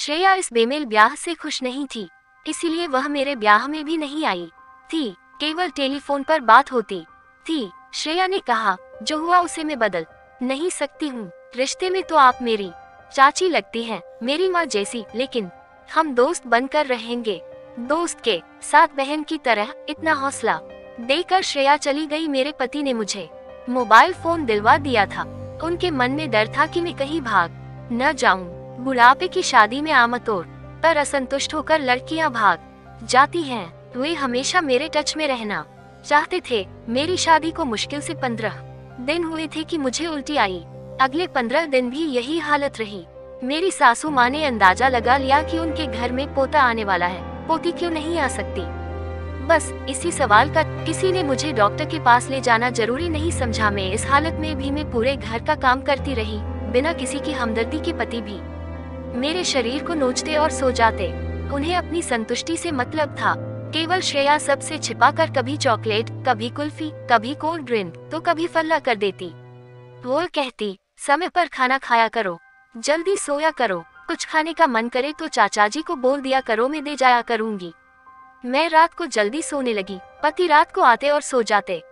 श्रेया इस बेमेल ब्याह से खुश नहीं थी, इसीलिए वह मेरे ब्याह में भी नहीं आई थी, केवल टेलीफोन पर बात होती थी। श्रेया ने कहा, जो हुआ उसे मैं बदल नहीं सकती हूँ। रिश्ते में तो आप मेरी चाची लगती हैं, मेरी माँ जैसी, लेकिन हम दोस्त बनकर रहेंगे, दोस्त के साथ बहन की तरह। इतना हौसला देकर श्रेया चली गई। मेरे पति ने मुझे मोबाइल फोन दिलवा दिया था। उनके मन में डर था कि मैं कहीं भाग न जाऊं। बुढ़ापे की शादी में आमतौर पर असंतुष्ट होकर लड़कियां भाग जाती हैं। वे हमेशा मेरे टच में रहना चाहते थे। मेरी शादी को मुश्किल से 15 दिन हुए थे कि मुझे उल्टी आई। अगले 15 दिन भी यही हालत रही। मेरी सासू माँ ने अंदाजा लगा लिया कि उनके घर में पोता आने वाला है, पोती क्यों नहीं आ सकती। बस इसी सवाल का किसी ने मुझे डॉक्टर के पास ले जाना जरूरी नहीं समझा। मैं इस हालत में भी मैं पूरे घर का काम करती रही, बिना किसी की हमदर्दी के। पति भी मेरे शरीर को नोचते और सो जाते। उन्हें अपनी संतुष्टि से मतलब था। केवल श्रेया सबसे छिपाकर कभी चॉकलेट, कभी कुल्फी, कभी कोल्ड ड्रिंक तो कभी फल्ला कर देती। वो कहती, समय पर खाना खाया करो, जल्दी सोया करो, कुछ खाने का मन करे तो चाचा जी को बोल दिया करो, मैं दे जाया करूंगी। मैं रात को जल्दी सोने लगी, पति रात को आते और सो जाते।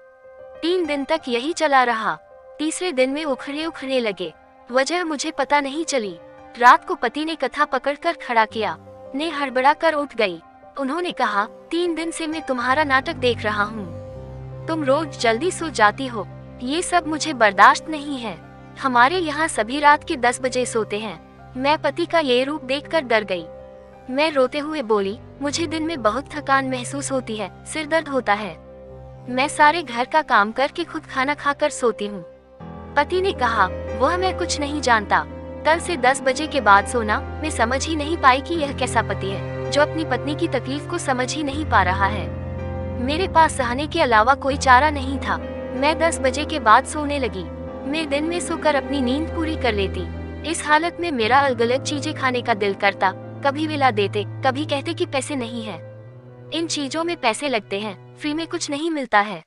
3 दिन तक यही चला रहा। तीसरे दिन में उखड़ने लगे। वजह मुझे पता नहीं चली। रात को पति ने कथा पकड़कर खड़ा किया। ने हड़बड़ा कर उठ गई। उन्होंने कहा, 3 दिन से मैं तुम्हारा नाटक देख रहा हूँ। तुम रोज जल्दी सो जाती हो, ये सब मुझे बर्दाश्त नहीं है। हमारे यहाँ सभी रात के 10 बजे सोते हैं। मैं पति का ये रूप देखकर डर गई। मैं रोते हुए बोली, मुझे दिन में बहुत थकान महसूस होती है, सिर दर्द होता है। मैं सारे घर का काम करके खुद खाना खाकर सोती हूँ। पति ने कहा, वह मैं कुछ नहीं जानता। कल से 10 बजे के बाद सोना। मैं समझ ही नहीं पाई कि यह कैसा पति है जो अपनी पत्नी की तकलीफ को समझ ही नहीं पा रहा है। मेरे पास सहने के अलावा कोई चारा नहीं था। मैं 10 बजे के बाद सोने लगी। मैं दिन में सोकर अपनी नींद पूरी कर लेती। इस हालत में मेरा अलग अलग चीजें खाने का दिल करता। कभी विला देते, कभी कहते कि पैसे नहीं है। इन चीजों में पैसे लगते हैं, फ्री में कुछ नहीं मिलता है।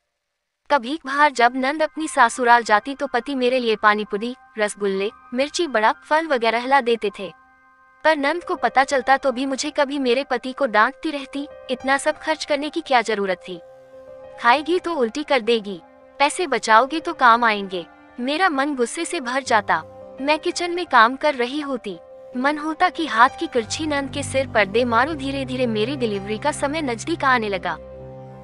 कभी बाहर जब नंद अपनी सासुराल जाती तो पति मेरे लिए पानी पूरी, रसगुल्ले, मिर्ची बड़ा, फल वगैरह ला देते थे। पर नंद को पता चलता तो भी मुझे कभी मेरे पति को डांटती रहती। इतना सब खर्च करने की क्या जरूरत थी? खाएगी तो उल्टी कर देगी, पैसे बचाओगे तो काम आएंगे। मेरा मन गुस्से से भर जाता। मैं किचन में काम कर रही होती, मन होता कि हाथ की करछी नंद के सिर पर दे मारूं। धीरे धीरे मेरी डिलीवरी का समय नजदीक आने लगा।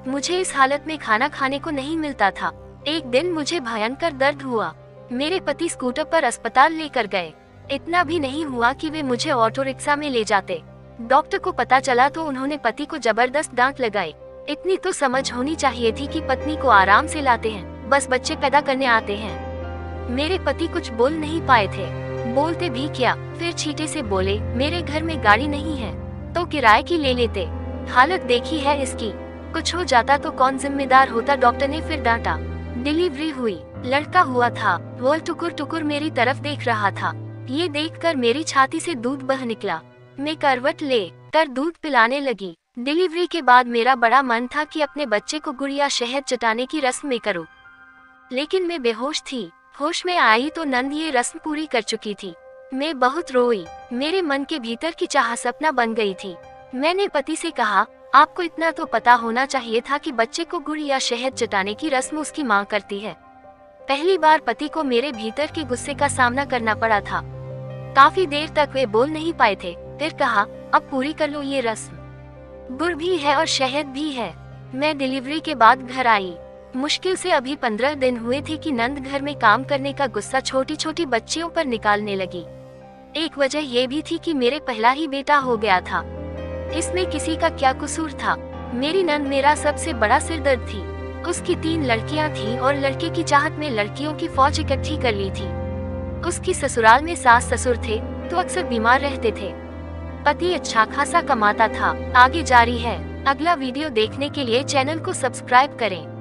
मुझे इस हालत में खाना खाने को नहीं मिलता था। एक दिन मुझे भयंकर दर्द हुआ। मेरे पति स्कूटर पर अस्पताल लेकर गए। इतना भी नहीं हुआ कि वे मुझे ऑटो रिक्शा में ले जाते। डॉक्टर को पता चला तो उन्होंने पति को जबरदस्त डांट लगाई। इतनी तो समझ होनी चाहिए थी कि पत्नी को आराम से लाते हैं, बस बच्चे पैदा करने आते हैं। मेरे पति कुछ बोल नहीं पाए थे। बोलते भी क्या, फिर छींटे से बोले, मेरे घर में गाड़ी नहीं है तो किराए की ले लेते। हालत देखी है इसकी, कुछ हो जाता तो कौन जिम्मेदार होता? डॉक्टर ने फिर डांटा। डिलीवरी हुई, लड़का हुआ था। वो टुकुर टुकुर मेरी तरफ देख रहा था। ये देखकर मेरी छाती से दूध बह निकला। मैं करवट ले कर दूध पिलाने लगी। डिलीवरी के बाद मेरा बड़ा मन था कि अपने बच्चे को गुड़ या शहद चटाने की रस्म में करूं, लेकिन मैं बेहोश थी। होश में आई तो नंद ये रस्म पूरी कर चुकी थी। मैं बहुत रोई। मेरे मन के भीतर की चाह सपना बन गई थी। मैंने पति से कहा, आपको इतना तो पता होना चाहिए था कि बच्चे को गुड़ या शहद चटाने की रस्म उसकी माँ करती है। पहली बार पति को मेरे भीतर के गुस्से का सामना करना पड़ा था। काफी देर तक वे बोल नहीं पाए थे। फिर कहा, अब पूरी कर लो ये रस्म। गुड़ भी है और शहद भी है। मैं डिलीवरी के बाद घर आई। मुश्किल से अभी 15 दिन हुए थे कि नंद घर में काम करने का गुस्सा छोटी छोटी बच्चियों पर निकालने लगी। एक वजह ये भी थी कि मेरे पहला ही बेटा हो गया था। इसमें किसी का क्या कसूर था? मेरी नंद मेरा सबसे बड़ा सिरदर्द थी। उसकी 3 लड़कियां थीं और लड़के की चाहत में लड़कियों की फौज इकट्ठी कर ली थी। उसकी ससुराल में सास ससुर थे तो अक्सर बीमार रहते थे। पति अच्छा खासा कमाता था। आगे जारी है। अगला वीडियो देखने के लिए चैनल को सब्सक्राइब करें।